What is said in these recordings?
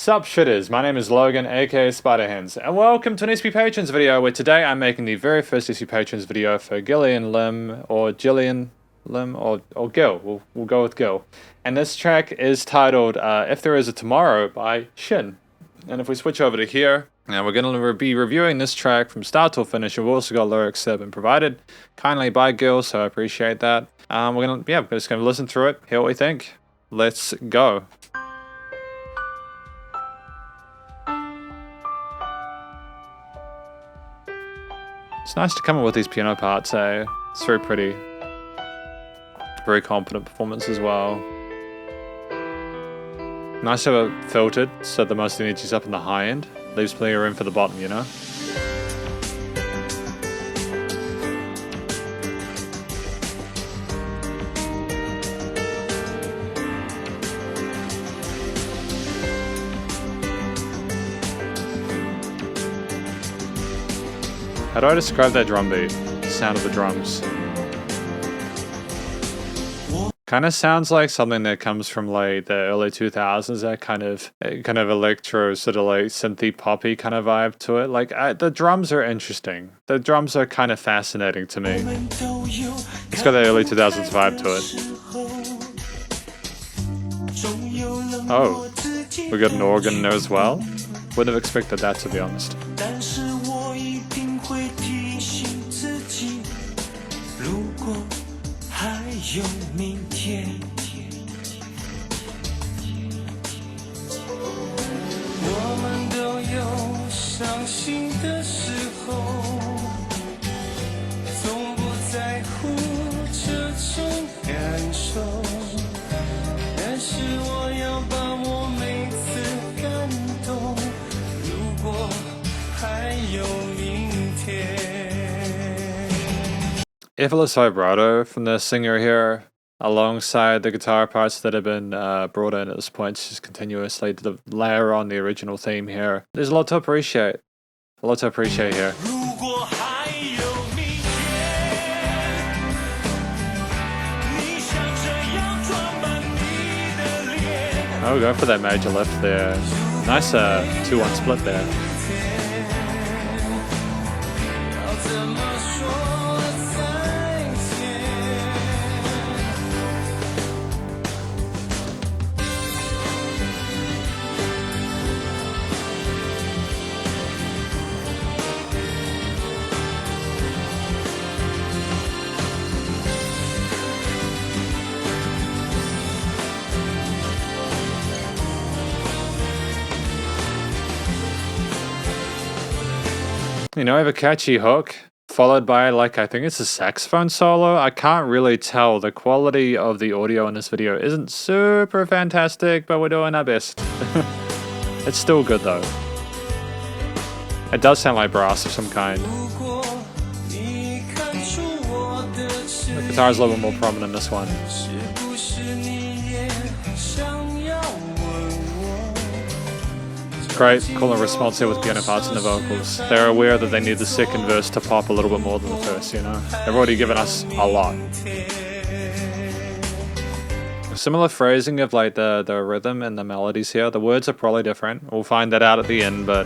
Sup Shredders, my name is Logan aka Spiderhands, and welcome to an SP Patrons video where today I'm making the very first SP Patrons video for Gillian Lim, or Gillian Lim, or Gill. We'll go with Gill. And this track is titled If There Is a Tomorrow by Shin. And if we switch over to here, now we're going to be reviewing this track from start to finish. We've also got lyrics that have been provided kindly by Gill, so I appreciate that. We're just going to listen through it, hear what we think. Let's go. It's nice to come up with these piano parts, eh? It's very pretty. Very confident performance as well. Nice to have it filtered so the most energy is up in the high end. Leaves plenty of room for the bottom, you know? How do I describe that drum beat? The sound of the drums. Kind of sounds like something that comes from like the early 2000s, that kind of electro, sort of like synthy poppy kind of vibe to it. Like the drums are interesting. The drums are kind of fascinating to me. It's got that early 2000s vibe to it. Oh, we got an organ in there as well. Wouldn't have expected that, to be honest. Effortless vibrato from the singer here, alongside the guitar parts that have been brought in at this point, just continuously to layer on the original theme here. There's a lot to appreciate. A lot to appreciate here. Oh, go for that major lift there. Nice 2-1 split there. You know, I have a catchy hook, followed by, like, I think it's a saxophone solo. I can't really tell. The quality of the audio in this video isn't super fantastic, but we're doing our best. It's still good, though. It does sound like brass of some kind. The guitar is a little bit more prominent in this one. Great, cool and response here with piano parts and the vocals. They're aware that they need the second verse to pop a little bit more than the first, you know? They've already given us a lot. Similar phrasing of like the rhythm and the melodies here. The words are probably different. We'll find that out at the end, but...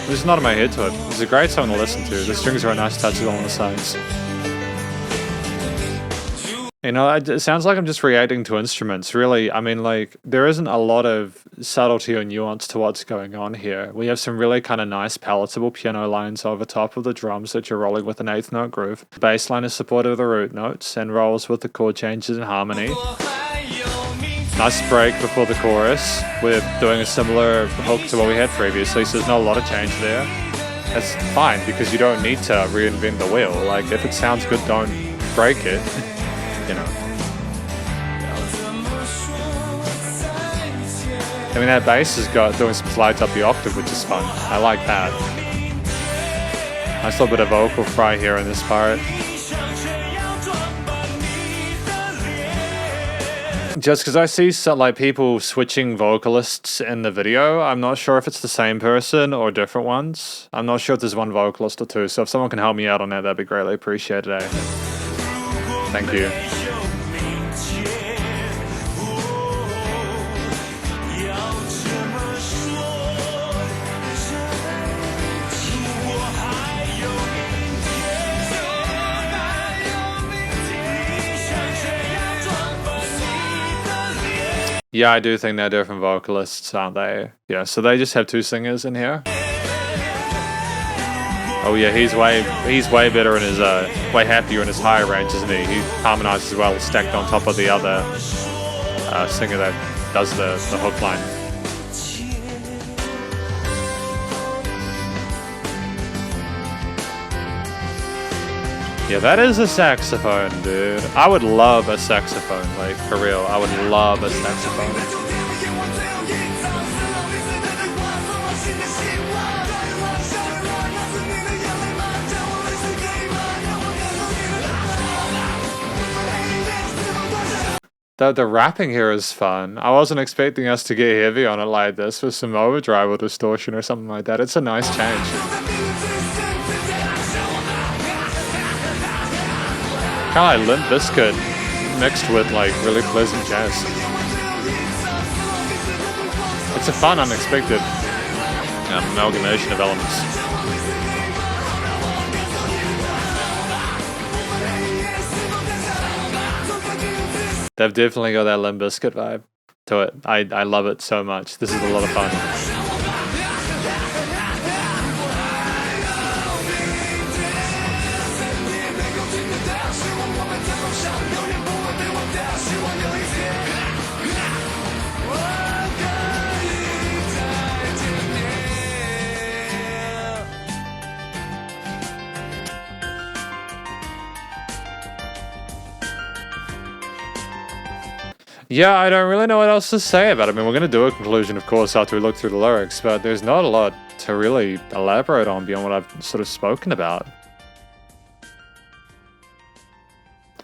There's not in my head to it. It's a great song to listen to. The strings are a nice touch along the sides. You know, it sounds like I'm just reacting to instruments. Really, I mean, like, there isn't a lot of subtlety or nuance to what's going on here. We have some really kind of nice, palatable piano lines over top of the drums that you're rolling with an 8th note groove. The bass line is supportive of the root notes and rolls with the chord changes in harmony. Nice break before the chorus. We're doing a similar hook to what we had previously, so there's not a lot of change there. That's fine, because you don't need to reinvent the wheel. Like, if it sounds good, don't break it. You know. I mean, that bass has got doing some slides up the octave, which is fun. I like that. Nice little bit of vocal fry here in this part. Just because I see some, like, people switching vocalists in the video, I'm not sure if it's the same person or different ones. I'm not sure if there's one vocalist or two, so if someone can help me out on that, that'd be greatly appreciated. Thank you. Yeah, I do think they're different vocalists, aren't they? Yeah, so they just have two singers in here. Oh yeah, he's way better in his way happier in his higher range, isn't he? He harmonizes well, stacked on top of the other singer that does the hook line. Yeah, that is a saxophone, dude. I would love a saxophone, like, for real. I would love a saxophone. The rapping here is fun. I wasn't expecting us to get heavy on it like this with some overdrive or distortion or something like that. It's a nice change. Kind of like Limp Bizkit mixed with like really pleasant jazz. It's a fun, unexpected amalgamation of elements. They've definitely got that Limp Bizkit vibe to it. I love it so much. This is a lot of fun. Yeah, I don't really know what else to say about it. I mean, we're going to do a conclusion, of course, after we look through the lyrics, but there's not a lot to really elaborate on beyond what I've sort of spoken about.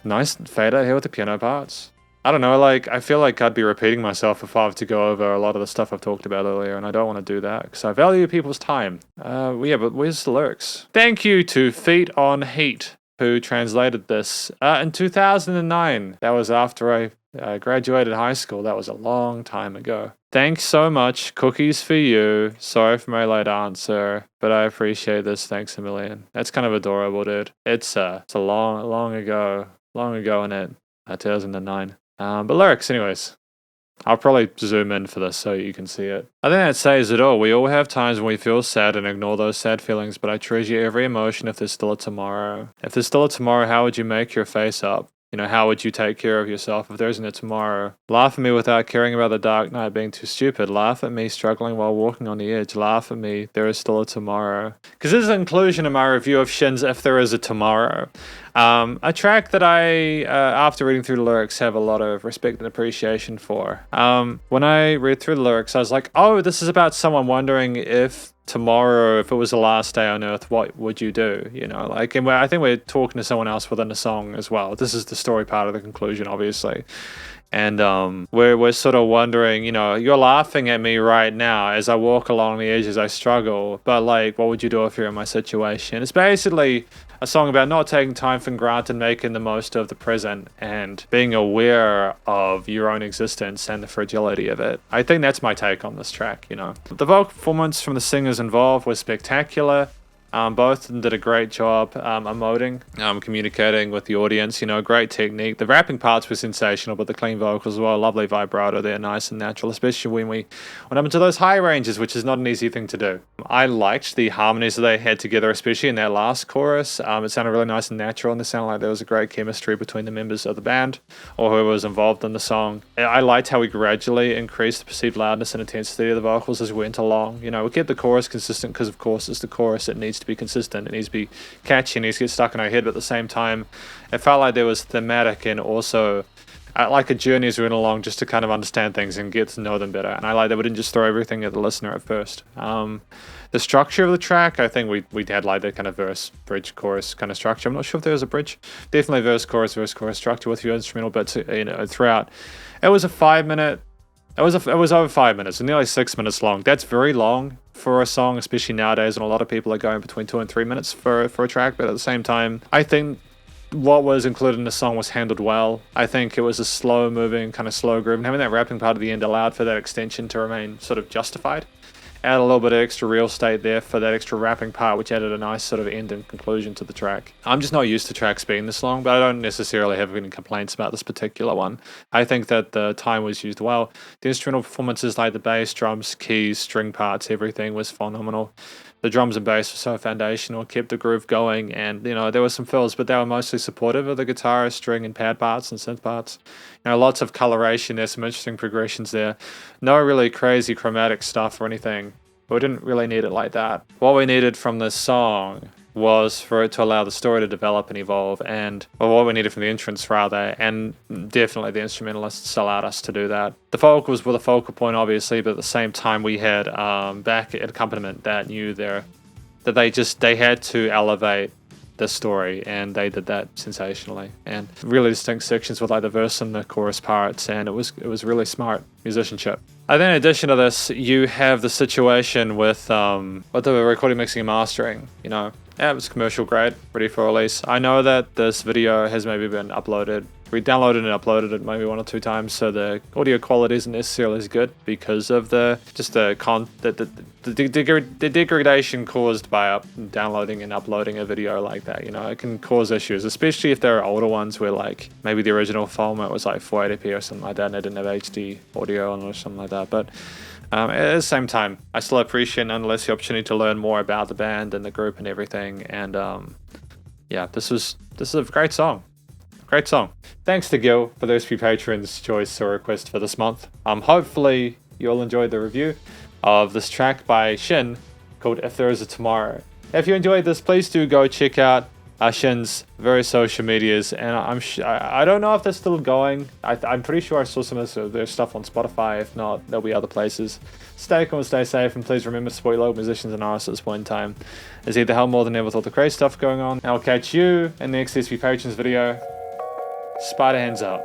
Nice fade out here with the piano parts. I don't know, like, I feel like I'd be repeating myself if I were to go over a lot of the stuff I've talked about earlier, and I don't want to do that, because I value people's time. Yeah, but where's the lyrics? Thank you to Feet on Heat, who translated this in 2009. That was after I graduated high school. That was a long time ago. Thanks so much. Cookies for you. Sorry for my late answer, but I appreciate this. Thanks a million. That's kind of adorable, dude. It's a long ago in it, 2009. But lyrics, anyways. I'll probably zoom in for this so you can see it. I think that says it all. We all have times when we feel sad and ignore those sad feelings, but I treasure every emotion if there's still a tomorrow. If there's still a tomorrow, how would you make your face up? You know, how would you take care of yourself if there isn't a tomorrow? Laugh at me without caring about the dark night being too stupid. Laugh at me struggling while walking on the edge. Laugh at me, there is still a tomorrow. Because this is an inclusion in my review of Shin's If There Is a Tomorrow. A track that I, after reading through the lyrics, have a lot of respect and appreciation for. When I read through the lyrics, I was like, oh, this is about someone wondering if tomorrow, if it was the last day on earth, what would you do? You know, like, and I think we're talking to someone else within the song as well. This is the story part of the conclusion, obviously. And we're sort of wondering, you know, you're laughing at me right now as I walk along the edge as I struggle, but like, what would you do if you're in my situation? It's basically a song about not taking time for granted, making the most of the present, and being aware of your own existence and the fragility of it. I think that's my take on this track, you know. The vocal performance from the singers involved was spectacular. Both of them did a great job emoting, communicating with the audience, you know, great technique. The rapping parts were sensational, but the clean vocals as well, lovely vibrato there, nice and natural, especially when we went up into those high ranges, which is not an easy thing to do. I liked the harmonies that they had together, especially in that last chorus. It sounded really nice and natural, and it sounded like there was a great chemistry between the members of the band, or whoever was involved in the song. I liked how we gradually increased the perceived loudness and intensity of the vocals as we went along. You know, we kept the chorus consistent because, of course, it's the chorus. It needs to be consistent. It needs to be catchy. It needs to get stuck in our head. But at the same time, it felt like there was thematic and also like a journey as we went along, just to kind of understand things and get to know them better. And I like that we didn't just throw everything at the listener at first. The structure of the track, I think we had like the kind of verse, bridge, chorus kind of structure. I'm not sure if there was a bridge. Definitely verse, chorus structure with your instrumental bits, throughout. It was a 5 minute. It was over 5 minutes, nearly 6 minutes long. That's very long for a song, especially nowadays, and a lot of people are going between 2 and 3 minutes for a track. But at the same time, I think what was included in the song was handled well. I think it was a slow moving, kind of slow groove, and having that rapping part at the end allowed for that extension to remain sort of justified. Add a little bit of extra real estate there for that extra rapping part, which added a nice sort of end and conclusion to the track. I'm just not used to tracks being this long, but I don't necessarily have any complaints about this particular one. I think that the time was used well. The instrumental performances like the bass, drums, keys, string parts, everything was phenomenal. The drums and bass were so foundational, kept the groove going, and there were some fills, but they were mostly supportive of the guitar, string, and pad parts and synth parts. Lots of coloration. There's some interesting progressions there. No really crazy chromatic stuff or anything. But we didn't really need it like that. What we needed from this song was for it to allow the story to develop and evolve, or what we needed from the entrance rather, and definitely the instrumentalists allowed us to do that. The vocals were the focal point, obviously, but at the same time we had back accompaniment that knew that they had to elevate the story, and they did that sensationally, and really distinct sections with like the verse and the chorus parts, and it was really smart musicianship. And then in addition to this, you have the situation with the recording, mixing, and mastering. It was commercial grade, ready for release. I know that this video has maybe been uploaded. We downloaded and uploaded it maybe 1 or 2 times, so the audio quality isn't necessarily as good because of the degradation caused by downloading and uploading a video like that. It can cause issues, especially if there are older ones where like maybe the original format was like 480p or something like that, and it didn't have HD audio on it or something like that. But at the same time, I still appreciate nonetheless the opportunity to learn more about the band and the group and everything. And this is a great song. Great song. Thanks to Gill for those few patrons' choice or request for this month. Hopefully you all enjoyed the review of this track by Shin called If There Is a Tomorrow. If you enjoyed this, please do go check out Shin's various social medias, and I don't know if they're still going. I'm pretty sure I saw some of their stuff on Spotify. If not, there'll be other places. Stay cool, stay safe, and please remember to support your local musicians and artists at this point in time. There's either hell more than ever with all the crazy stuff going on. And I'll catch you in the next SP Patrons video. Spiderhands out.